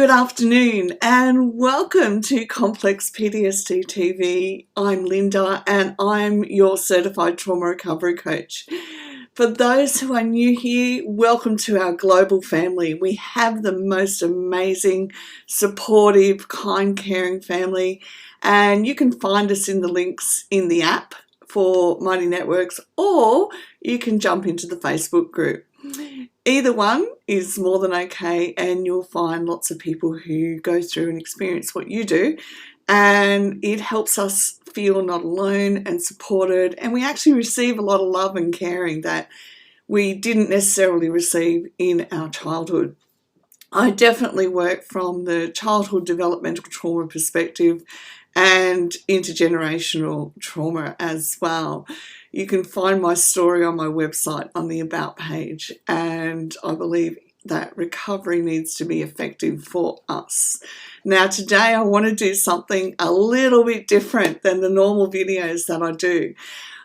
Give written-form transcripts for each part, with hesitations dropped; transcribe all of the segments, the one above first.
Good afternoon and welcome to Complex PTSD TV. I'm Linda and I'm your certified trauma recovery coach. For those who are new here, welcome to our global family. We have the most amazing, supportive, kind, caring family, and you can find us in the links in the app for Mighty Networks, or you can jump into the Facebook group. Either one is more than okay, and you'll find lots of people who go through and experience what you do, and it helps us feel not alone and supported, and we actually receive a lot of love and caring that we didn't necessarily receive in our childhood. I definitely work from the childhood developmental trauma perspective and intergenerational trauma as well. You can find my story on my website on the About page, and I believe that recovery needs to be effective for us. Now today I want to do something a little bit different than the normal videos that I do.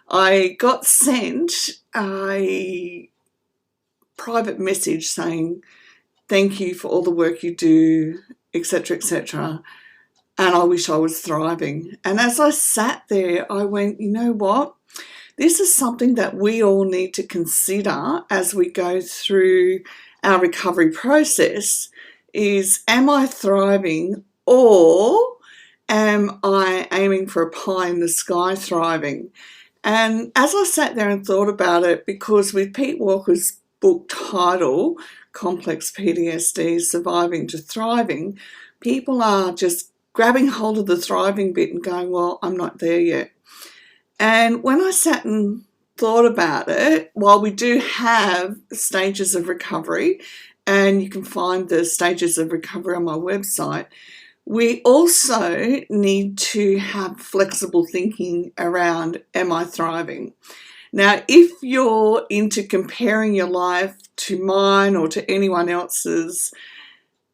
I got sent a private message saying thank you for all the work you do, etc., etc., and I wish I was thriving. And as I sat there, I went, you know what? This is something that we all need to consider as we go through our recovery process is, am I thriving, or am I aiming for a pie in the sky thriving? And as I sat there and thought about it, because with Pete Walker's book title, Complex PTSD, Surviving to Thriving, people are just grabbing hold of the thriving bit and going, well, I'm not there yet. And when I sat and thought about it, while we do have stages of recovery, and you can find the stages of recovery on my website, we also need to have flexible thinking around, am I thriving? Now, if you're into comparing your life to mine or to anyone else's,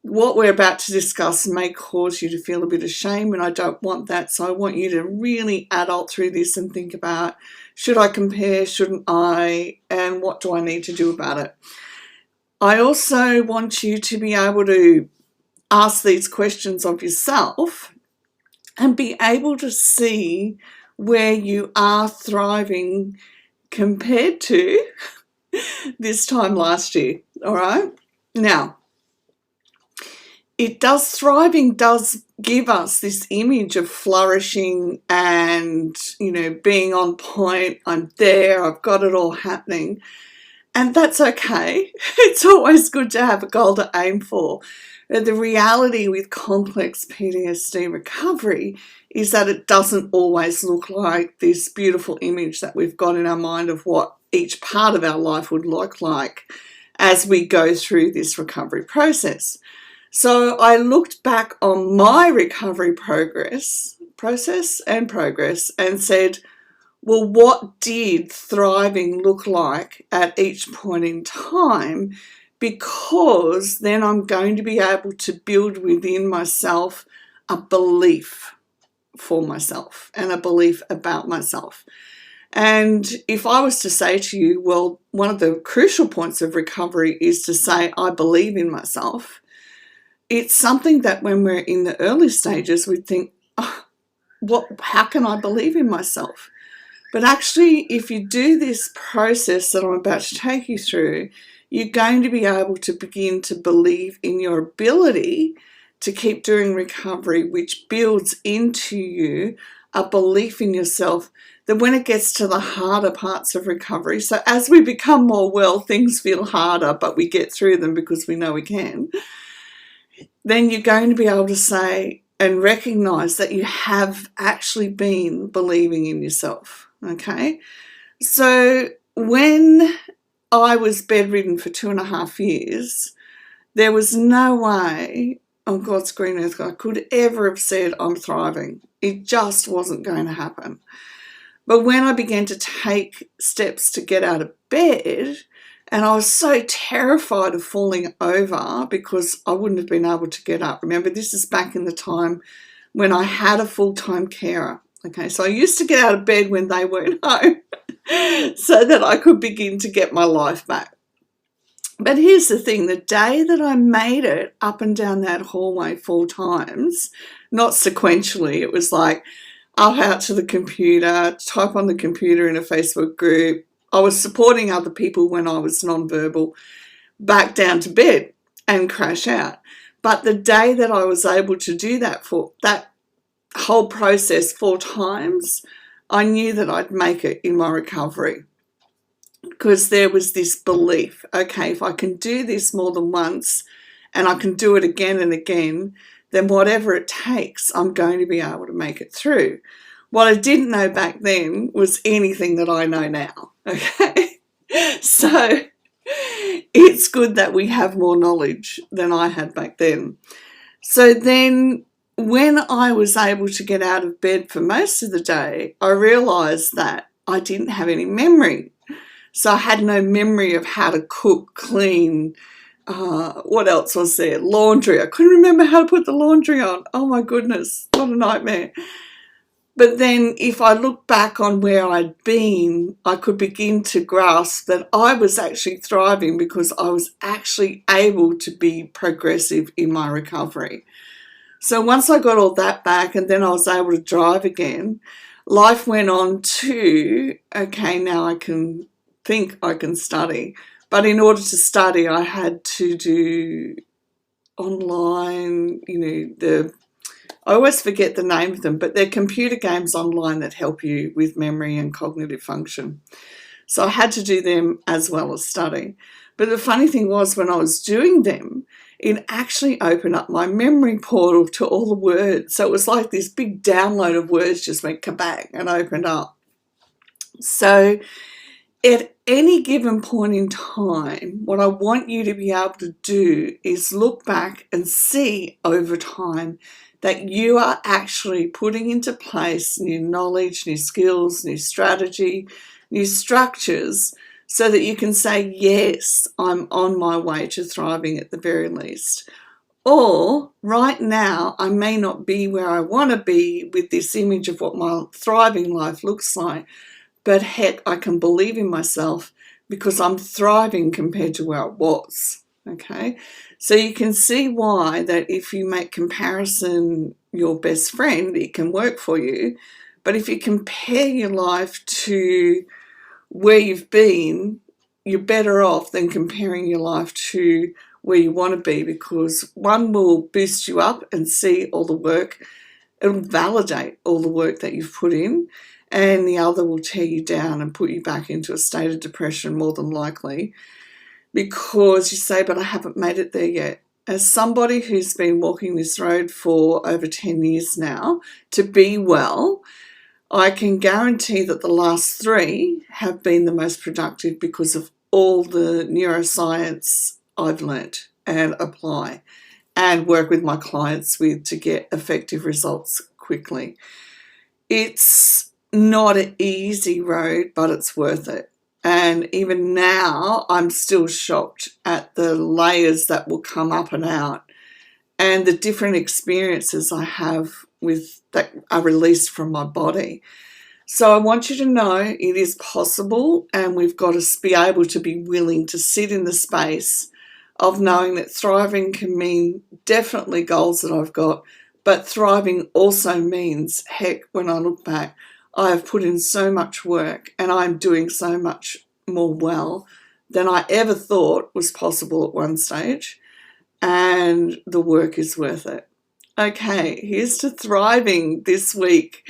what we're about to discuss may cause you to feel a bit of shame, and I don't want that. So I want you to really adult through this and think about, should I compare, shouldn't I, and what do I need to do about it? I also want you to be able to ask these questions of yourself and be able to see where you are thriving compared to this time last year. All right? Now, thriving does give us this image of flourishing and, being on point. I'm there, I've got it all happening. And that's okay. It's always good to have a goal to aim for. But the reality with complex PTSD recovery is that it doesn't always look like this beautiful image that we've got in our mind of what each part of our life would look like as we go through this recovery process. So I looked back on my recovery process and said, well, what did thriving look like at each point in time? Because then I'm going to be able to build within myself a belief for myself and a belief about myself. And if I was to say to you, well, one of the crucial points of recovery is to say, I believe in myself. It's something that when we're in the early stages, we think, how can I believe in myself? But actually, if you do this process that I'm about to take you through, you're going to be able to begin to believe in your ability to keep doing recovery, which builds into you a belief in yourself that when it gets to the harder parts of recovery, so as we become more well, things feel harder, but we get through them because we know we can, then you're going to be able to say and recognize that you have actually been believing in yourself, okay? So when I was bedridden for 2.5 years, there was no way on God's green earth I could ever have said I'm thriving. It just wasn't going to happen. But when I began to take steps to get out of bed, and I was so terrified of falling over because I wouldn't have been able to get up. Remember, this is back in the time when I had a full-time carer. Okay, so I used to get out of bed when they weren't home so that I could begin to get my life back. But here's the thing, the day that I made it up and down that hallway 4 times, not sequentially, it was like up out to the computer, type on the computer in a Facebook group. I was supporting other people when I was nonverbal, back down to bed and crash out. But the day that I was able to do that for that whole process 4 times, I knew that I'd make it in my recovery, because there was this belief, okay, if I can do this more than once and I can do it again and again, then whatever it takes, I'm going to be able to make it through. What I didn't know back then was anything that I know now, okay? So it's good that we have more knowledge than I had back then. So then when I was able to get out of bed for most of the day, I realised that I didn't have any memory. So I had no memory of how to cook, clean, what else was there? Laundry. I couldn't remember how to put the laundry on. Oh my goodness, what a nightmare. But then if I look back on where I'd been, I could begin to grasp that I was actually thriving because I was actually able to be progressive in my recovery. So once I got all that back and then I was able to drive again, life went on to, okay, now I can think, I can study. But in order to study, I had to do online, I always forget the name of them, but they're computer games online that help you with memory and cognitive function. So I had to do them as well as study. But the funny thing was, when I was doing them, it actually opened up my memory portal to all the words. So it was like this big download of words just went kabang and opened up. So at any given point in time, what I want you to be able to do is look back and see over time that you are actually putting into place new knowledge, new skills, new strategy, new structures, so that you can say, yes, I'm on my way to thriving at the very least. Or right now, I may not be where I want to be with this image of what my thriving life looks like, but heck, I can believe in myself because I'm thriving compared to where I was, okay? So you can see why that if you make comparison your best friend, it can work for you. But if you compare your life to where you've been, you're better off than comparing your life to where you want to be, because one will boost you up and see all the work, it'll validate all the work that you've put in, and the other will tear you down and put you back into a state of depression more than likely, because you say, but I haven't made it there yet. As somebody who's been walking this road for over 10 years now, to be well, I can guarantee that the last 3 have been the most productive because of all the neuroscience I've learnt and apply and work with my clients with to get effective results quickly. It's not an easy road, but it's worth it. And even now, I'm still shocked at the layers that will come up and out and the different experiences I have with that are released from my body. So I want you to know it is possible, and we've got to be able to be willing to sit in the space of knowing that thriving can mean definitely goals that I've got, but thriving also means, heck, when I look back, I have put in so much work and I'm doing so much more well than I ever thought was possible at one stage, and the work is worth it. Okay, here's to thriving this week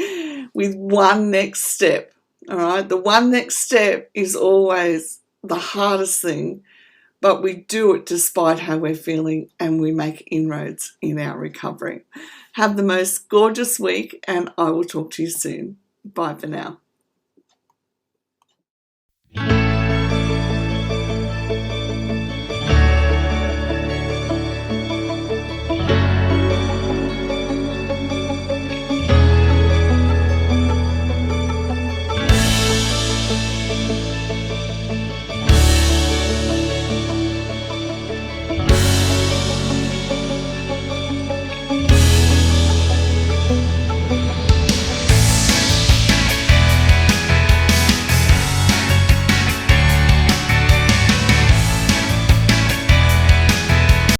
with one next step. All right, the one next step is always the hardest thing, but we do it despite how we're feeling, and we make inroads in our recovery. Have the most gorgeous week, and I will talk to you soon. Bye for now.